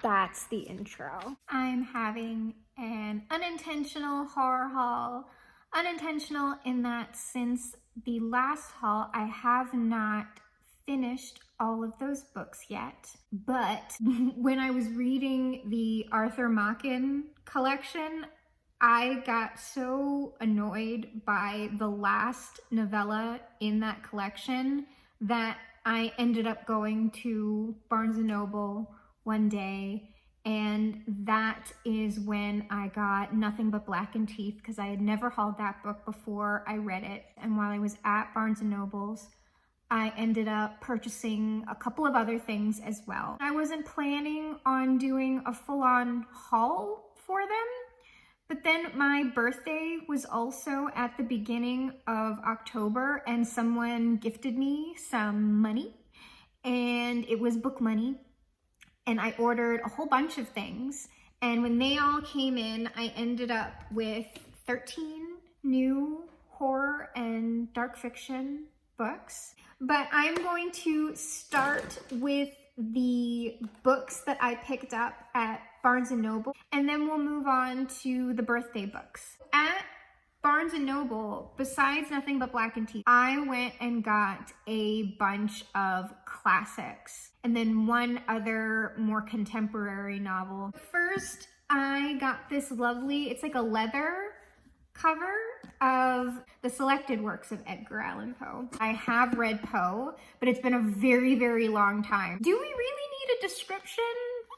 that's the intro. I'm having an unintentional horror haul. Unintentional in that since the last haul, I have not finished all of those books yet. But when I was reading the Arthur Machen collection, I got so annoyed by the last novella in that collection that I ended up going to Barnes & Noble one day, and that is when I got Nothing But Blackened Teeth, because I had never hauled that book before I read it. And while I was at Barnes & Noble's, I ended up purchasing a couple of other things as well. I wasn't planning on doing a full-on haul for them, but then my birthday was also at the beginning of October, and someone gifted me some money, and it was book money, and I ordered a whole bunch of things. And when they all came in, I ended up with 13 new horror and dark fiction books. But I'm going to start with the books that I picked up at Barnes & Noble, and then we'll move on to the birthday books. At Barnes & Noble, besides Nothing But Blackened Teeth, I went and got a bunch of classics and then one other more contemporary novel. First, I got this lovely, it's like a leather cover of the selected works of Edgar Allan Poe. I have read Poe, but it's been a very, very long time. Do we really need a description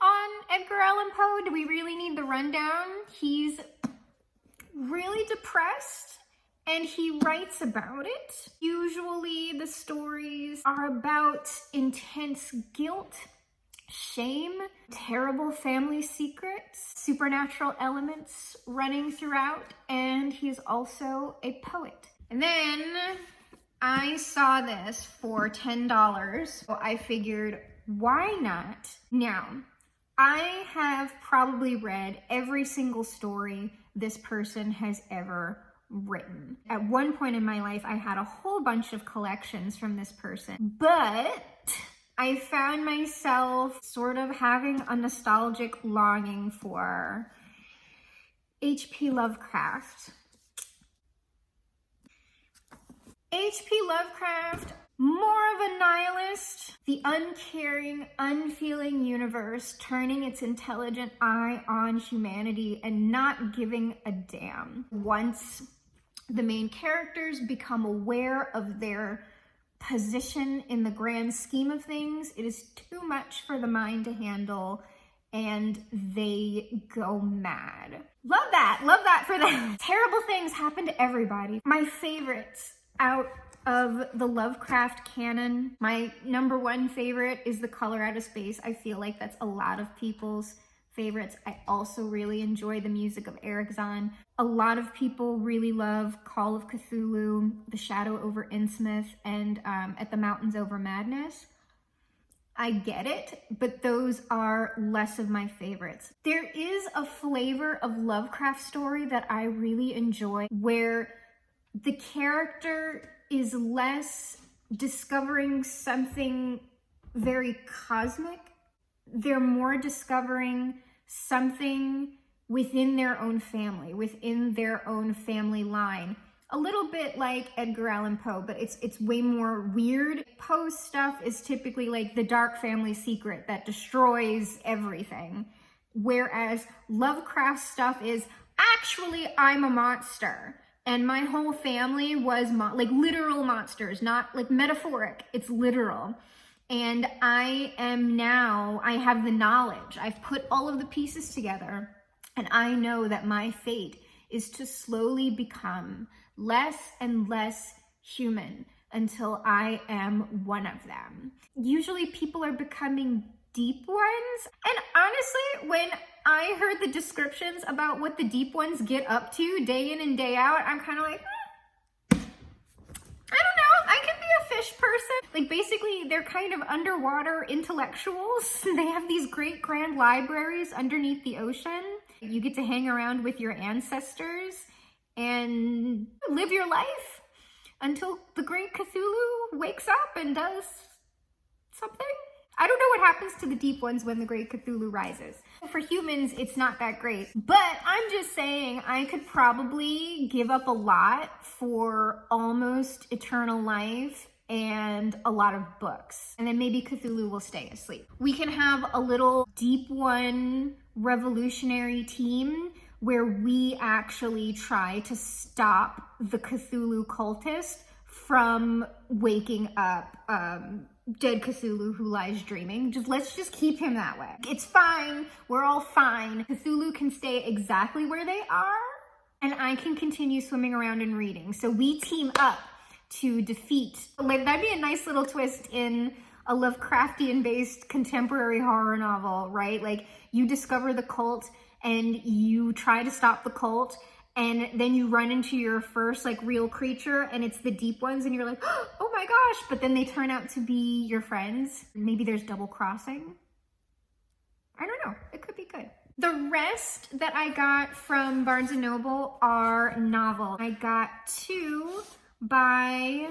on Edgar Allan Poe? Do we really need the rundown? He's really depressed and he writes about it. Usually the stories are about intense guilt, shame, terrible family secrets, supernatural elements running throughout, and he's also a poet. And then I saw this for $10, so I figured, why not? Now, I have probably read every single story this person has ever written. At one point in my life, I had a whole bunch of collections from this person, but I found myself sort of having a nostalgic longing for H.P. Lovecraft. H.P. Lovecraft, more of a nihilist, the uncaring, unfeeling universe turning its intelligent eye on humanity and not giving a damn. Once the main characters become aware of their position in the grand scheme of things, it is too much for the mind to handle, and they go mad. Love that for them. Terrible things happen to everybody. My favorites out of the Lovecraft canon, my number one favorite is The Color Out of Space. I feel like that's a lot of people's favorites. I also really enjoy the music of Eric Zahn. A lot of people really love Call of Cthulhu, The Shadow over Innsmouth, and At the Mountains Over Madness. I get it, but those are less of my favorites. There is a flavor of Lovecraft story that I really enjoy, where the character is less discovering something very cosmic. They're more discovering something within their own family, within their own family line. A little bit like Edgar Allan Poe, but it's way more weird. Poe's stuff is typically like the dark family secret that destroys everything. Whereas Lovecraft stuff is, actually, I'm a monster. And my whole family was like literal monsters, not like metaphoric, it's literal. And I have the knowledge. I've put all of the pieces together, and I know that my fate is to slowly become less and less human until I am one of them. Usually people are becoming deep ones. And honestly, when I heard the descriptions about what the deep ones get up to day in and day out, I'm kind of like, I don't know, I could be a fish person. Like basically they're kind of underwater intellectuals. They have these great grand libraries underneath the ocean. You get to hang around with your ancestors and live your life until the great Cthulhu wakes up and does something. I don't know what what happens to the deep ones when the great Cthulhu rises. For humans, it's not that great. But I'm just saying I could probably give up a lot for almost eternal life and a lot of books. And then maybe Cthulhu will stay asleep. We can have a little deep one revolutionary team where we actually try to stop the Cthulhu cultist from waking up dead Cthulhu who lies dreaming. Let's just keep him that way. It's fine. We're all fine. Cthulhu can stay exactly where they are, and I can continue swimming around and reading. So we team up to defeat. Like, that'd be a nice little twist in a Lovecraftian-based contemporary horror novel, right? Like, you discover the cult and you try to stop the cult, and then you run into your first like real creature, and it's the deep ones, and you're like, oh my gosh, but then they turn out to be your friends. Maybe there's double crossing. I don't know, it could be good. The rest that I got from Barnes & Noble are novels. I got 2 by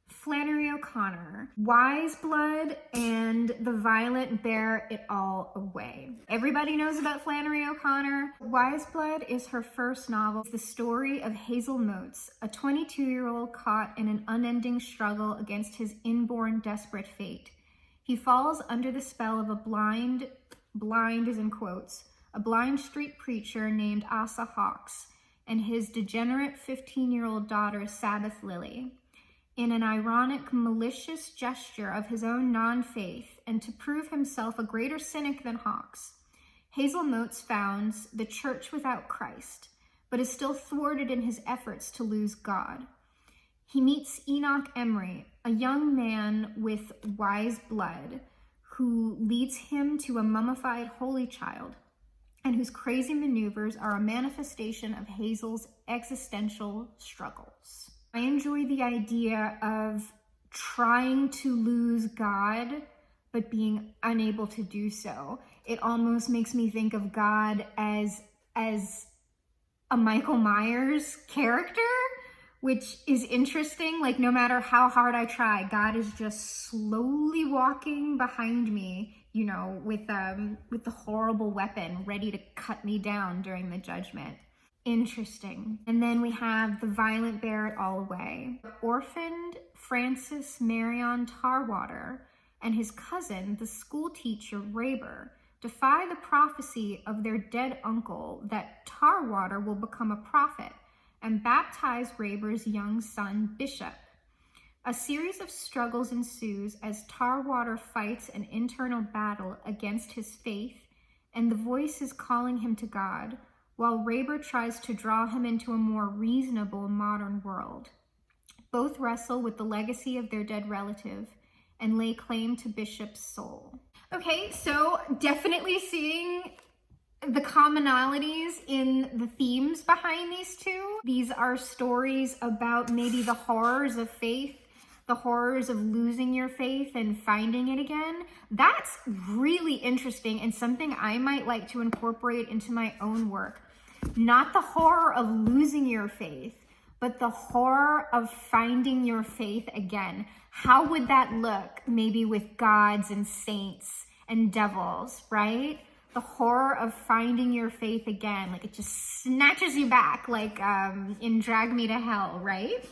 Flannery OConnor, Wise Blood and The Violent Bear It All Away. Everybody knows about Flannery OConnor. Wise Blood is her first novel. It's the story of Hazel Motes, a 22-year-old caught in an unending struggle against his inborn desperate fate. He falls under the spell of a blind is in quotes, a blind street preacher named Asa Hawks and his degenerate 15-year-old daughter, Sabbath Lily. In an ironic, malicious gesture of his own non-faith, and to prove himself a greater cynic than Hawks, Hazel Motes founds the Church Without Christ, but is still thwarted in his efforts to lose God. He meets Enoch Emery, a young man with wise blood, who leads him to a mummified holy child, and whose crazy maneuvers are a manifestation of Hazel's existential struggles. I enjoy the idea of trying to lose God, but being unable to do so. It almost makes me think of God as a Michael Myers character, which is interesting. Like, no matter how hard I try, God is just slowly walking behind me, you know, with the horrible weapon ready to cut me down during the judgment. Interesting. And then we have The Violent Bear It All Away. Orphaned Francis Marion Tarwater and his cousin, the school teacher Raber, defy the prophecy of their dead uncle that Tarwater will become a prophet and baptize Raber's young son, Bishop. A series of struggles ensues as Tarwater fights an internal battle against his faith and the voices calling him to God, while Raber tries to draw him into a more reasonable modern world. Both wrestle with the legacy of their dead relative and lay claim to Bishop's soul. Okay, so definitely seeing the commonalities in the themes behind these two. These are stories about maybe the horrors of faith, the horrors of losing your faith and finding it again. That's really interesting and something I might like to incorporate into my own work. Not the horror of losing your faith, but the horror of finding your faith again. How would that look maybe with gods and saints and devils, right? The horror of finding your faith again, like it just snatches you back, like in Drag Me to Hell, right?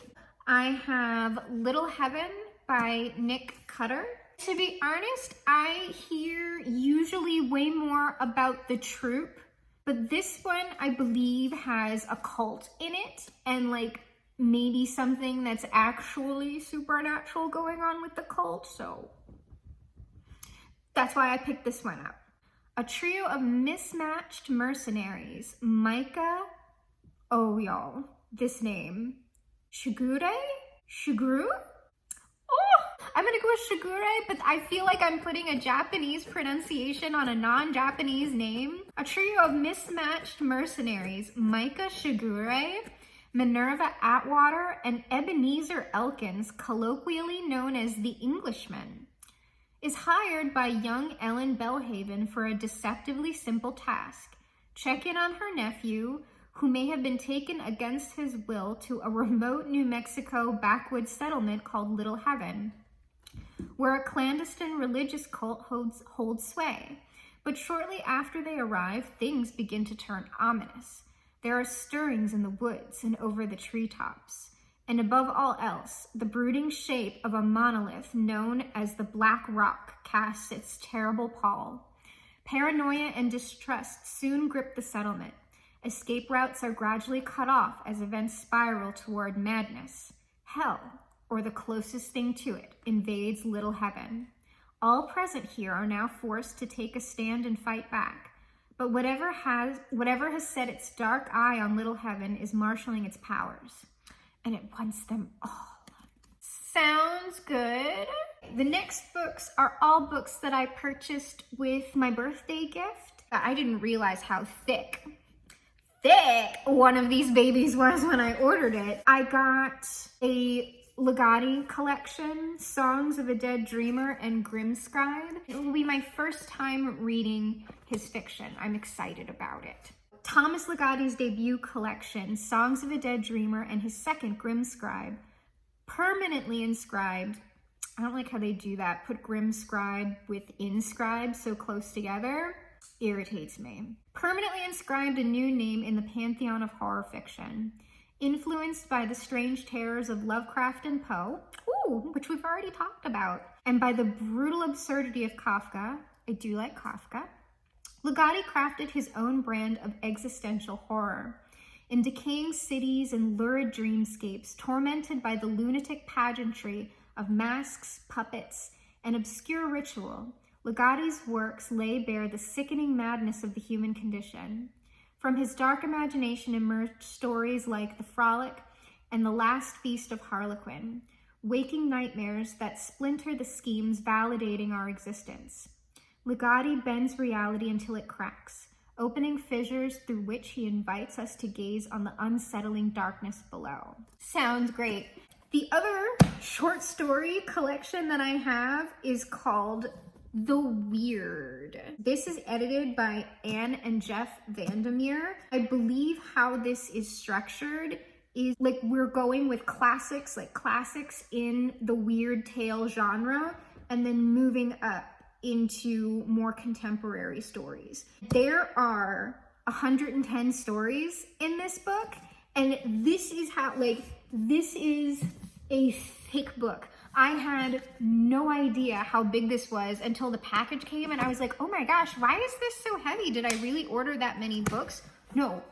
I have Little Heaven by Nick Cutter. To be honest, I hear usually way more about the troupe, but this one I believe has a cult in it and like maybe something that's actually supernatural going on with the cult, so that's why I picked this one up. A trio of mismatched mercenaries, Micah, oh y'all, this name, Shigure? Oh, I'm gonna go with Shigure, but I feel like I'm putting a Japanese pronunciation on a non-Japanese name. A trio of mismatched mercenaries, Micah Shigure, Minerva Atwater, and Ebenezer Elkins, colloquially known as the Englishman, is hired by young Ellen Belhaven for a deceptively simple task: check in on her nephew, who may have been taken against his will to a remote New Mexico backwoods settlement called Little Heaven. where a clandestine religious cult holds sway. But shortly after they arrive, things begin to turn ominous. There are stirrings in the woods and over the treetops. And above all else, the brooding shape of a monolith known as the Black Rock casts its terrible pall. Paranoia and distrust soon grip the settlement. Escape routes are gradually cut off as events spiral toward madness. Hell, or the closest thing to it, invades Little Heaven. All present here are now forced to take a stand and fight back. But whatever has set its dark eye on Little Heaven is marshaling its powers. And it wants them all. Sounds good. The next books are all books that I purchased with my birthday gift. I didn't realize how thick one of these babies was when I ordered it. I got a Legati collection, Songs of a Dead Dreamer and Grimscribe. It will be my first time reading his fiction. I'm excited about it. Thomas Legati's debut collection, Songs of a Dead Dreamer, and his second, Grimscribe, permanently inscribed. I don't like how they do that, put Grimscribe with inscribe so close together. Irritates me. Permanently inscribed a new name in the pantheon of horror fiction. Influenced by the strange terrors of Lovecraft and Poe, which we've already talked about, and by the brutal absurdity of Kafka, I do like Kafka, Legati crafted his own brand of existential horror. In decaying cities and lurid dreamscapes, tormented by the lunatic pageantry of masks, puppets, and obscure ritual, Legati's works lay bare the sickening madness of the human condition. From his dark imagination emerged stories like The Frolic and The Last Feast of Harlequin, waking nightmares that splinter the schemes validating our existence. Legati bends reality until it cracks, opening fissures through which he invites us to gaze on the unsettling darkness below. Sounds great. The other short story collection that I have is called The Weird. This is edited by Anne and Jeff Vandermeer. I believe how this is structured is like we're going with classics in the weird tale genre, and then moving up into more contemporary stories. There are 110 stories in this book, and this is a thick book. I had no idea how big this was until the package came, and I was like, oh my gosh, why is this so heavy? Did I really order that many books? No,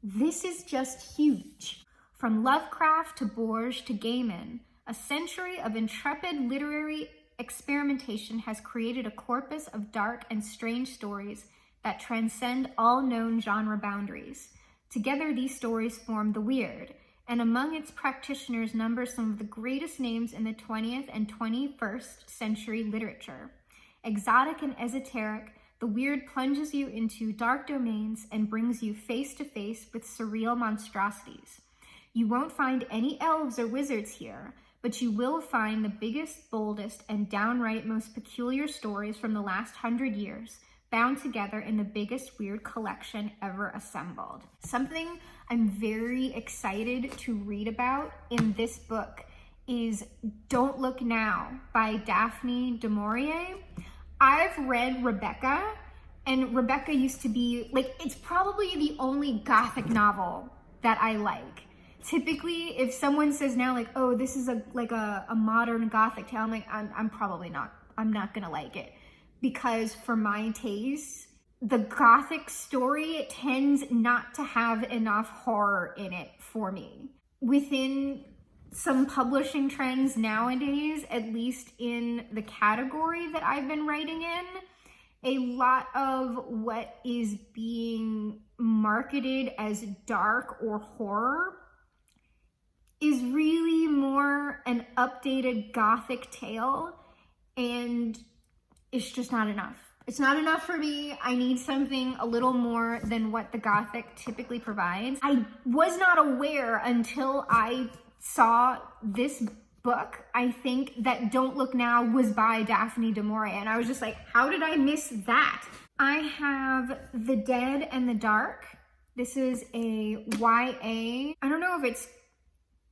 this is just huge. From Lovecraft to Borges to Gaiman, a century of intrepid literary experimentation has created a corpus of dark and strange stories that transcend all known genre boundaries. Together, these stories form the weird, and among its practitioners number some of the greatest names in the 20th and 21st century literature. Exotic and esoteric, the weird plunges you into dark domains and brings you face to face with surreal monstrosities. You won't find any elves or wizards here, but you will find the biggest, boldest, and downright most peculiar stories from the last 100 years, bound together in the biggest weird collection ever assembled. Something I'm very excited to read about in this book is Don't Look Now by Daphne du Maurier. I've read Rebecca, and Rebecca used to be, it's probably the only Gothic novel that I like. Typically, if someone says now, oh, this is a modern Gothic tale, I'm like, I'm probably not. I'm not gonna like it. Because for my taste, the Gothic story tends not to have enough horror in it for me. Within some publishing trends nowadays, at least in the category that I've been writing in, a lot of what is being marketed as dark or horror is really more an updated Gothic tale, and it's just not enough. It's not enough for me. I need something a little more than what the Gothic typically provides. I was not aware until I saw this book, I think, that Don't Look Now was by Daphne du Maurier, and I was just like, how did I miss that? I have The Dead and the Dark. This is a YA. I don't know if it's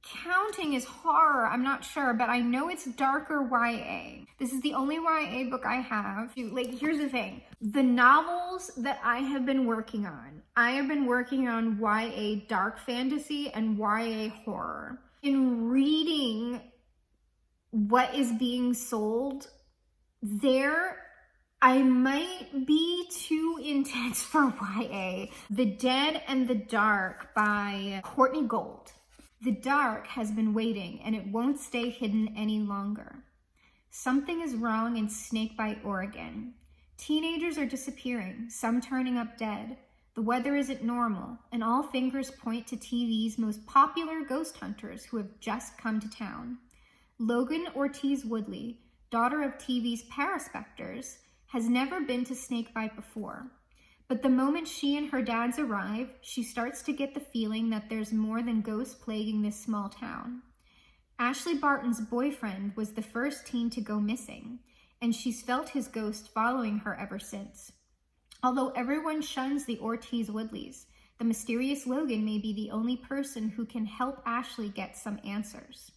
counting as horror, I'm not sure, but I know it's darker YA. This is the only YA book I have. Like, here's the thing. The novels that I have been working on YA dark fantasy and YA horror. In reading what is being sold there, I might be too intense for YA. The Dead and the Dark by Courtney Gold. The dark has been waiting, and it won't stay hidden any longer. Something is wrong in Snakebite, Oregon. Teenagers are disappearing, some turning up dead. The weather isn't normal, and all fingers point to TV's most popular ghost hunters who have just come to town. Logan Ortiz Woodley, daughter of TV's Paraspectors, has never been to Snakebite before. But the moment she and her dads arrive, she starts to get the feeling that there's more than ghosts plaguing this small town. Ashley Barton's boyfriend was the first teen to go missing, and she's felt his ghost following her ever since. Although everyone shuns the Ortiz Woodleys, the mysterious Logan may be the only person who can help Ashley get some answers.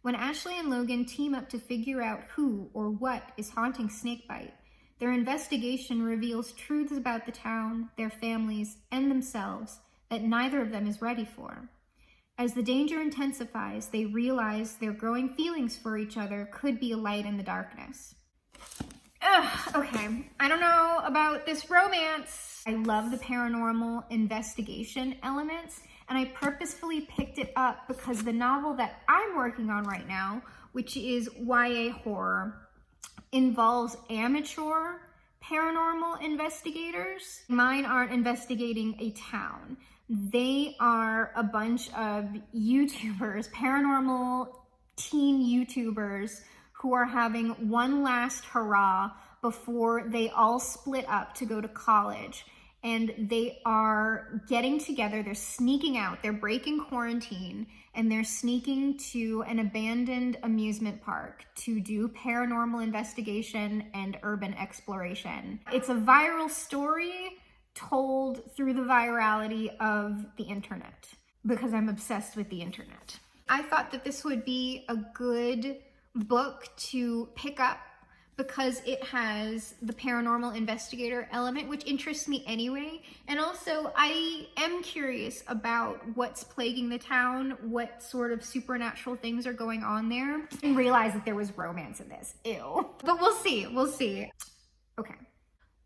When Ashley and Logan team up to figure out who or what is haunting Snakebite, their investigation reveals truths about the town, their families, and themselves that neither of them is ready for. As the danger intensifies, they realize their growing feelings for each other could be a light in the darkness. Okay, I don't know about this romance. I love the paranormal investigation elements, and I purposefully picked it up because the novel that I'm working on right now, which is YA horror, involves amateur paranormal investigators. Mine aren't investigating a town. They are a bunch of YouTubers, paranormal teen YouTubers, who are having one last hurrah before they all split up to go to college. And they are getting together, they're sneaking out, they're breaking quarantine, and they're sneaking to an abandoned amusement park to do paranormal investigation and urban exploration. It's a viral story told through the virality of the internet, because I'm obsessed with the internet. I thought that this would be a good book to pick up because it has the paranormal investigator element, which interests me anyway. And also, I am curious about what's plaguing the town, what sort of supernatural things are going on there. I didn't realize that there was romance in this. Ew. But we'll see. Okay.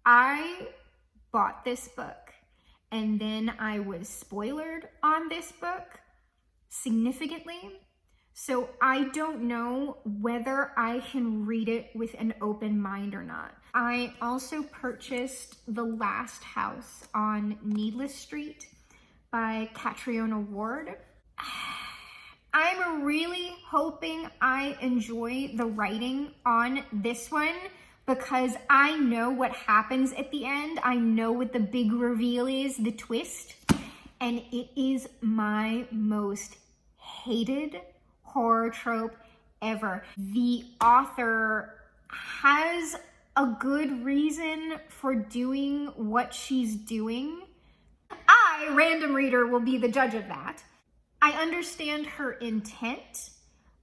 I bought this book, and then I was spoilered on this book significantly. So I don't know whether I can read it with an open mind or not. I also purchased The Last House on Needless Street by Catriona Ward. I'm really hoping I enjoy the writing on this one because I know what happens at the end. I know what the big reveal is, the twist, and it is my most hated horror trope ever. The author has a good reason for doing what she's doing. I, random reader, will be the judge of that. I understand her intent.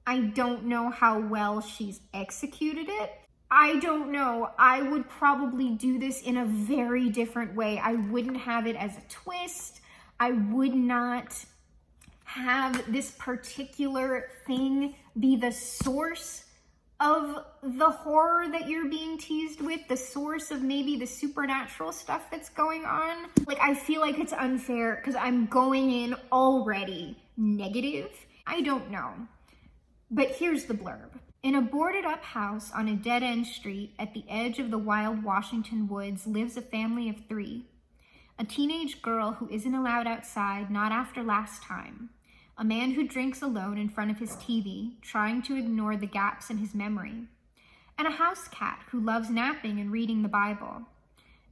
I don't know how well she's executed it. I don't know. I would probably do this in a very different way. I wouldn't have it as a twist. I would not have this particular thing be the source of the horror that you're being teased with, the source of maybe the supernatural stuff that's going on. Like, I feel like it's unfair because I'm going in already negative. I don't know. But here's the blurb. In a boarded up house on a dead-end street at the edge of the wild Washington woods lives a family of 3. A teenage girl who isn't allowed outside, not after last time. A man who drinks alone in front of his TV, trying to ignore the gaps in his memory. And a house cat who loves napping and reading the Bible.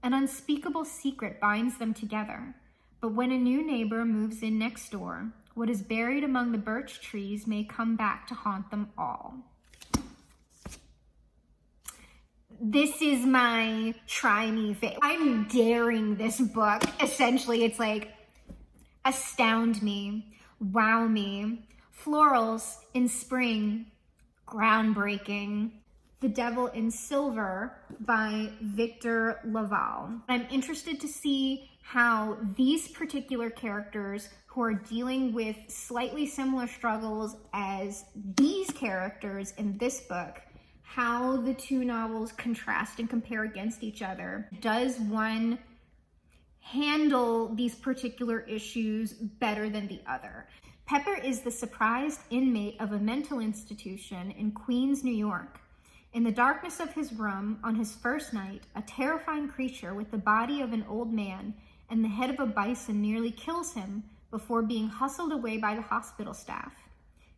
An unspeakable secret binds them together. But when a new neighbor moves in next door, what is buried among the birch trees may come back to haunt them all. This is my try me face. I'm daring this book. Essentially, it's like, astound me, wow me, Florals in spring, groundbreaking. The Devil in Silver by Victor Laval. I'm interested to see how these particular characters who are dealing with slightly similar struggles as these characters in this book, how the two novels contrast and compare against each other. Does one handle these particular issues better than the other? Pepper is the surprised inmate of a mental institution in Queens, New York. In the darkness of his room, on his first night, a terrifying creature with the body of an old man and the head of a bison nearly kills him before being hustled away by the hospital staff.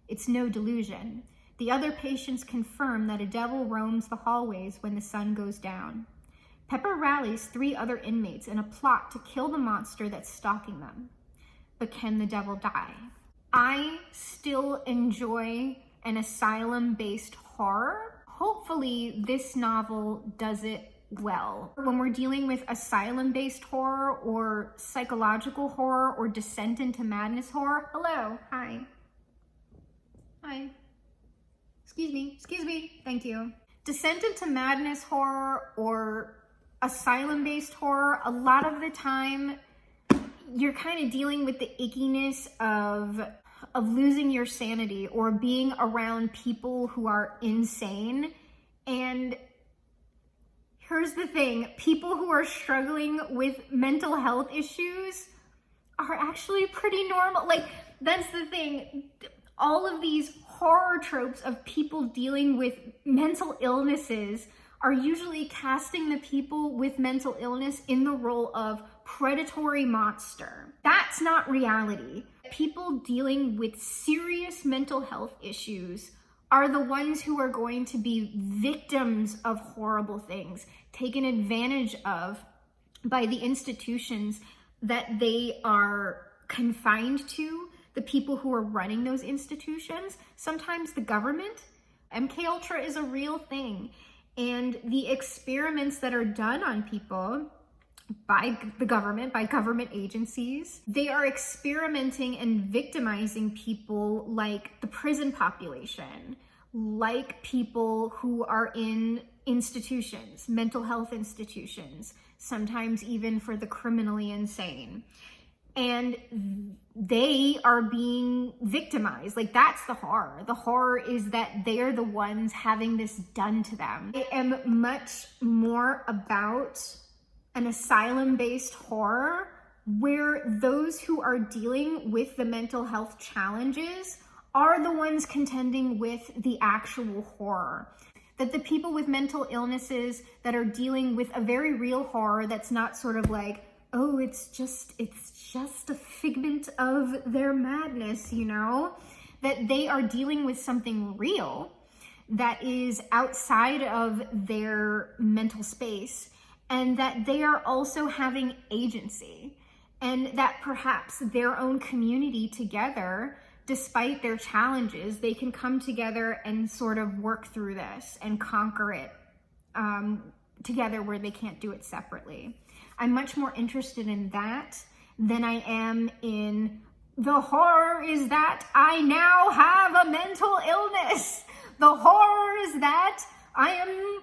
It's no delusion. The other patients confirm that a devil roams the hallways when the sun goes down. Pepper rallies 3 other inmates in a plot to kill the monster that's stalking them. But can the devil die? I still enjoy an asylum-based horror. Hopefully this novel does it well. When we're dealing with asylum-based horror or psychological horror or descent into madness horror. Hello, hi. Hi. Excuse me, thank you. Descent into madness horror or asylum-based horror, a lot of the time you're kind of dealing with the ickiness of losing your sanity or being around people who are insane. And here's the thing, people who are struggling with mental health issues are actually pretty normal. Like, that's the thing. All of these horror tropes of people dealing with mental illnesses are usually casting the people with mental illness in the role of predatory monster. That's not reality. People dealing with serious mental health issues are the ones who are going to be victims of horrible things, taken advantage of by the institutions that they are confined to, the people who are running those institutions, sometimes the government. MK Ultra is a real thing. And the experiments that are done on people by the government, by government agencies, they are experimenting and victimizing people like the prison population, like people who are in institutions, mental health institutions, sometimes even for the criminally insane. And they are being victimized. Like, that's the horror. The horror is that they are the ones having this done to them. I am much more about an asylum-based horror where those who are dealing with the mental health challenges are the ones contending with the actual horror. That the people with mental illnesses that are dealing with a very real horror that's not sort of like, oh, it's just a figment of their madness, you know? That they are dealing with something real that is outside of their mental space, and that they are also having agency, and that perhaps their own community together, despite their challenges, they can come together and sort of work through this and conquer it together where they can't do it separately. I'm much more interested in that than I am in the horror is that I now have a mental illness. The horror is that I am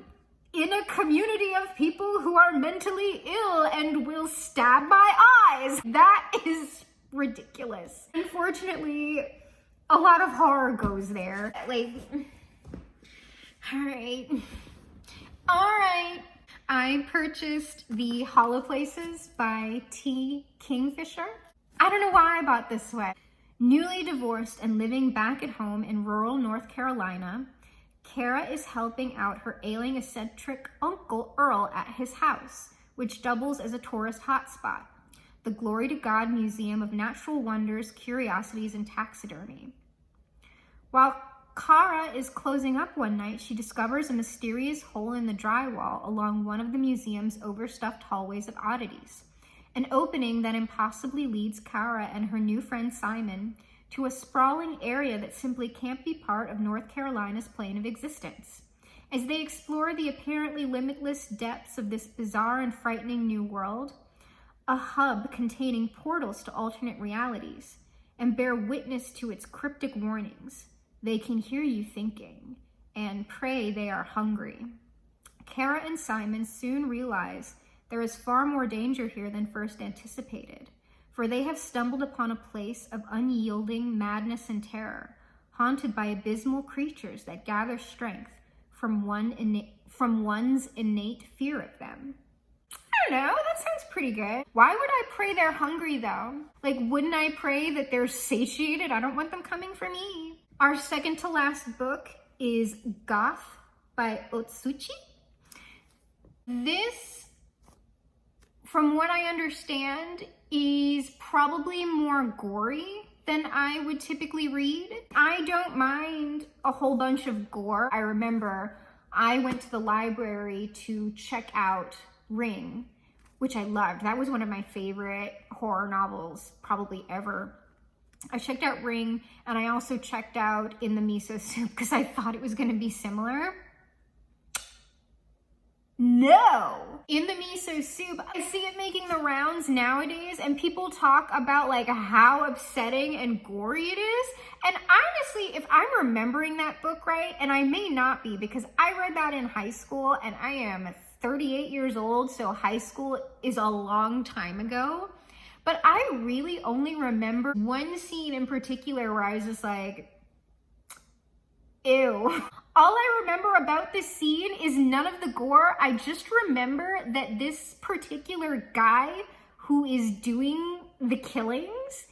in a community of people who are mentally ill and will stab my eyes. That is ridiculous. Unfortunately, a lot of horror goes there. Like, all right. I purchased the Hollow Places by T. Kingfisher. I don't know why I bought this sweat. Newly divorced and living back at home in rural North Carolina, Kara is helping out her ailing eccentric uncle Earl at his house, which doubles as a tourist hotspot, the Glory to God Museum of Natural Wonders, Curiosities, and Taxidermy. While Kara is closing up one night, she discovers a mysterious hole in the drywall along one of the museum's overstuffed hallways of oddities, an opening that impossibly leads Kara and her new friend Simon to a sprawling area that simply can't be part of North Carolina's plane of existence. As they explore the apparently limitless depths of this bizarre and frightening new world, a hub containing portals to alternate realities, and bear witness to its cryptic warnings. They can hear you thinking, and pray they are hungry. Kara and Simon soon realize there is far more danger here than first anticipated, for they have stumbled upon a place of unyielding madness and terror, haunted by abysmal creatures that gather strength from one's innate fear of them. I don't know, that sounds pretty good. Why would I pray they're hungry though? Like, wouldn't I pray that they're satiated? I don't want them coming for me. Our second to last book is Goth by Otsuchi. This, from what I understand, is probably more gory than I would typically read. I don't mind a whole bunch of gore. I remember I went to the library to check out Ring, which I loved. That was one of my favorite horror novels probably ever. I checked out Ring, and I also checked out In the Miso Soup because I thought it was going to be similar. No! In the Miso Soup, I see it making the rounds nowadays, and people talk about like how upsetting and gory it is. And honestly, if I'm remembering that book right, and I may not be because I read that in high school and I am 38 years old, so high school is a long time ago. But I really only remember one scene in particular where I was just like, ew. All I remember about this scene is none of the gore. I just remember that this particular guy who is doing the killings,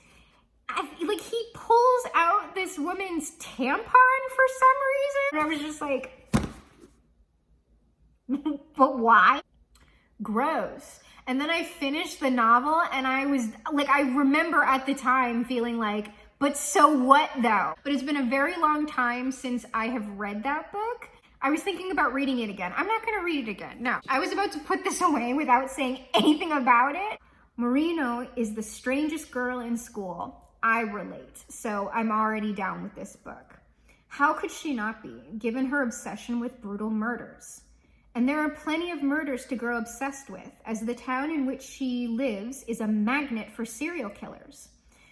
like he pulls out this woman's tampon for some reason. And I was just like, but why? Gross. And then I finished the novel and I was like, I remember at the time feeling like, but so what though? But it's been a very long time since I have read that book. I was thinking about reading it again. I'm not gonna read it again, no. I was about to put this away without saying anything about it. Marino is the strangest girl in school. I relate, so I'm already down with this book. How could she not be, given her obsession with brutal murders? And there are plenty of murders to grow obsessed with, as the town in which she lives is a magnet for serial killers.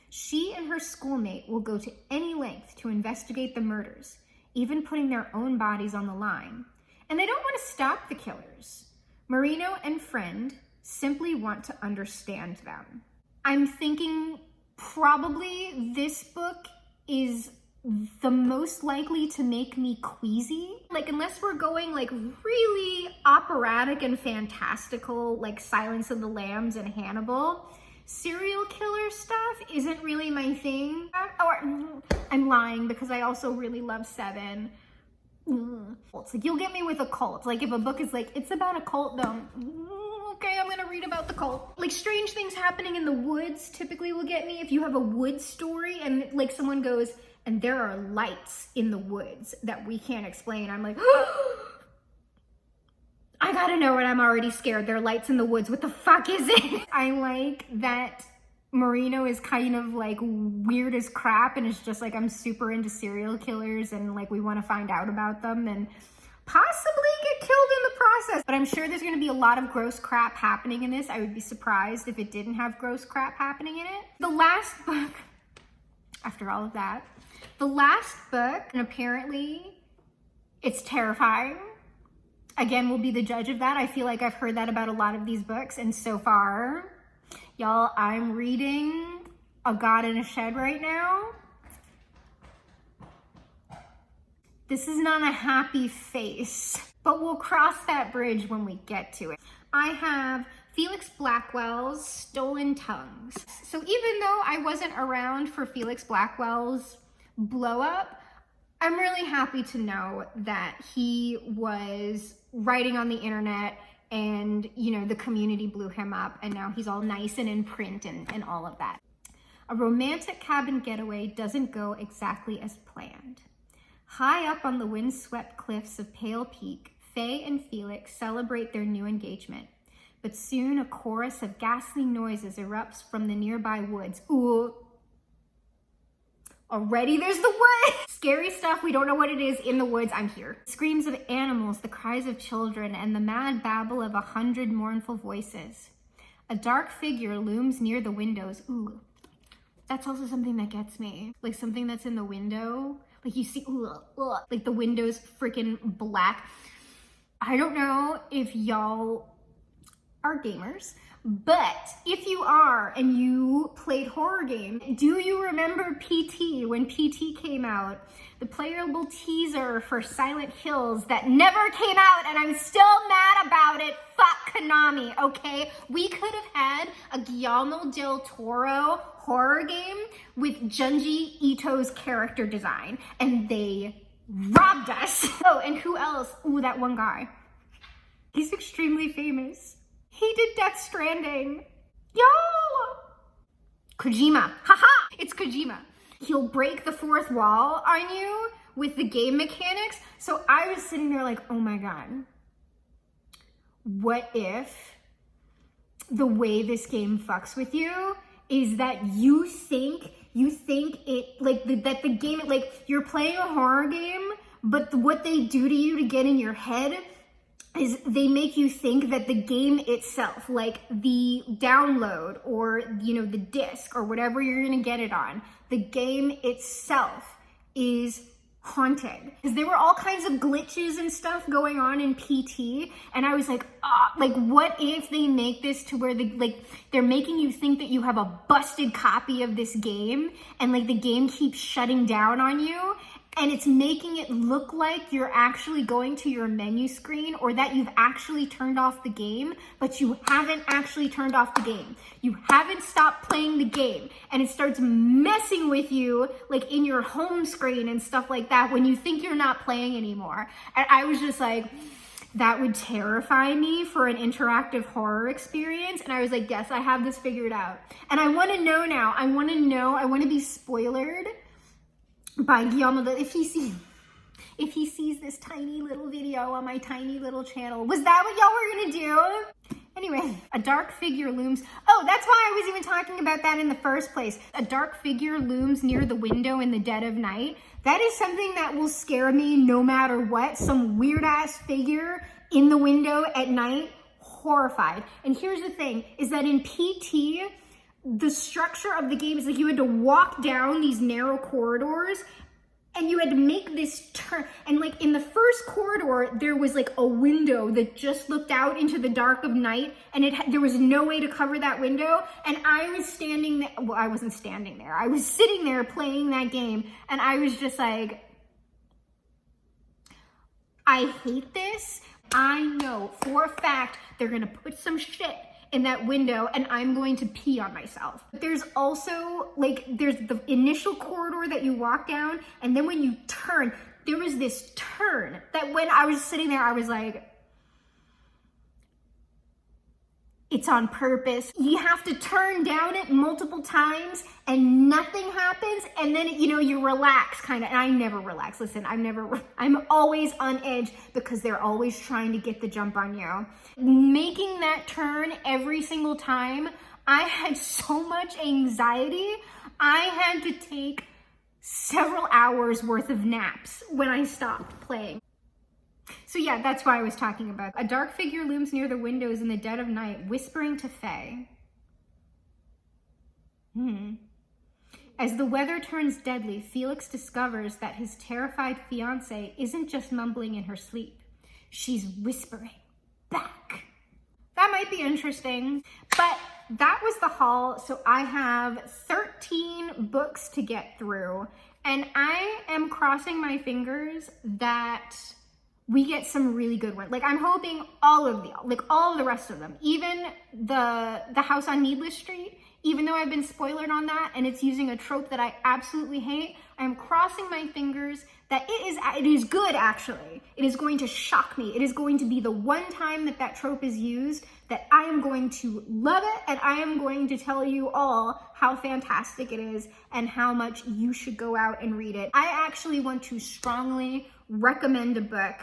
She and her schoolmate will go to any length to investigate the murders, even putting their own bodies on the line. And they don't want to stop the killers. Marino and friend simply want to understand them. I'm thinking probably this book is the most likely to make me queasy. Like, unless we're going like really operatic and fantastical, like Silence of the Lambs and Hannibal, serial killer stuff isn't really my thing. Or I'm lying because I also really love Seven. It's like, you'll get me with a cult. Like if a book is like, it's about a cult though, okay, I'm gonna read about the cult. Like strange things happening in the woods typically will get me. If you have a wood story and like someone goes, and there are lights in the woods that we can't explain, I'm like, I gotta know it. I'm already scared. There are lights in the woods. What the fuck is it? I like that Marino is kind of like weird as crap and it's just like, I'm super into serial killers and like we want to find out about them and possibly get killed in the process. But I'm sure there's going to be a lot of gross crap happening in this. I would be surprised if it didn't have gross crap happening in it. The last book, after all of that, the last book, and apparently it's terrifying. Again, we'll be the judge of that. I feel like I've heard that about a lot of these books. And so far, y'all, I'm reading A God in a Shed right now. This is not a happy face, but we'll cross that bridge when we get to it. I have Felix Blackwell's Stolen Tongues. So even though I wasn't around for Felix Blackwell's blow up, I'm really happy to know that he was writing on the internet and, you know, the community blew him up and now he's all nice and in print and all of that. A romantic cabin getaway doesn't go exactly as planned. High up on the windswept cliffs of Pale Peak, Faye and Felix celebrate their new engagement. But soon a chorus of ghastly noises erupts from the nearby woods. Ooh. Already there's the woods! Scary stuff, we don't know what it is in the woods, I'm here. Screams of animals, the cries of children, and the mad babble of 100 mournful voices. A dark figure looms near the windows. Ooh. That's also something that gets me. Like something that's in the window. Like you see, like the window's freaking black. I don't know if y'all are gamers, but if you are and you played horror games, do you remember PT when PT came out? The playable teaser for Silent Hills that never came out, and I'm still mad about it. Fuck Konami, okay? We could have had a Guillermo del Toro horror game with Junji Ito's character design, and they robbed us. Oh, and who else? Ooh, that one guy. He's extremely famous. He did Death Stranding. Y'all! Kojima. Haha! It's Kojima. He'll break the fourth wall on you with the game mechanics. So I was sitting there like, oh my God. What if the way this game fucks with you is that you think it, like, that the game, like, you're playing a horror game, but what they do to you to get in your head is they make you think that the game itself, like the download or, you know, the disc or whatever you're gonna get it on, the game itself is haunted. Because there were all kinds of glitches and stuff going on in PT, and I was like, like what if they make this to where they're making you think that you have a busted copy of this game, and like the game keeps shutting down on you, and it's making it look like you're actually going to your menu screen or that you've actually turned off the game, but you haven't actually turned off the game. You haven't stopped playing the game, and it starts messing with you like in your home screen and stuff like that when you think you're not playing anymore. And I was just like, that would terrify me for an interactive horror experience. And I was like, yes, I have this figured out. And I want to know now. I want to be spoilered by Guillermo, if he sees this tiny little video on my tiny little channel. Was that what y'all were gonna do? Anyway, a dark figure looms. Oh, that's why I was even talking about that in the first place. A dark figure looms near the window in the dead of night. That is something that will scare me no matter what. Some weird ass figure in the window at night, horrified. And here's the thing, is that in PT, the structure of the game is like you had to walk down these narrow corridors and you had to make this turn. And like in the first corridor, there was like a window that just looked out into the dark of night, and there was no way to cover that window. And I was standing there, well, I wasn't standing there. I was sitting there playing that game, and I was just like, I hate this. I know for a fact they're gonna put some shit in that window and I'm going to pee on myself. But there's also like, there's the initial corridor that you walk down, and then when you turn, there was this turn that when I was sitting there, I was like, it's on purpose. You have to turn down it multiple times and nothing happens, and then, you know, you relax kind of, and I never relax. Listen, I'm always on edge because they're always trying to get the jump on you. Making that turn every single time, I had so much anxiety. I had to take several hours worth of naps when I stopped playing. So yeah, that's why I was talking about. A dark figure looms near the windows in the dead of night, whispering to Faye. As the weather turns deadly, Felix discovers that his terrified fiancée isn't just mumbling in her sleep. She's whispering back. That might be interesting, but that was the haul. So I have 13 books to get through, and I am crossing my fingers that we get some really good ones. Like, I'm hoping all of the rest of them, even the House on Needless Street, even though I've been spoiled on that and it's using a trope that I absolutely hate, I'm crossing my fingers that it is good, actually. It is going to shock me. It is going to be the one time that that trope is used that I am going to love it, and I am going to tell you all how fantastic it is and how much you should go out and read it. I actually want to strongly recommend a book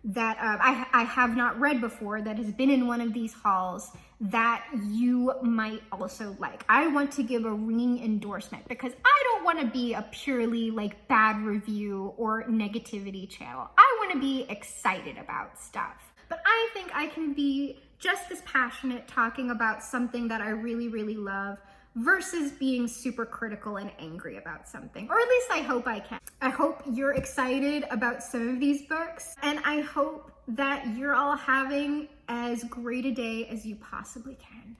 that I have not read before that has been in one of these hauls that you might also like. I want to give a ringing endorsement because I don't want to be a purely like bad review or negativity channel. I want to be excited about stuff. But I think I can be just as passionate talking about something that I really, really love versus being super critical and angry about something. Or at least I hope I can. I hope you're excited about some of these books, and I hope that you're all having as great a day as you possibly can.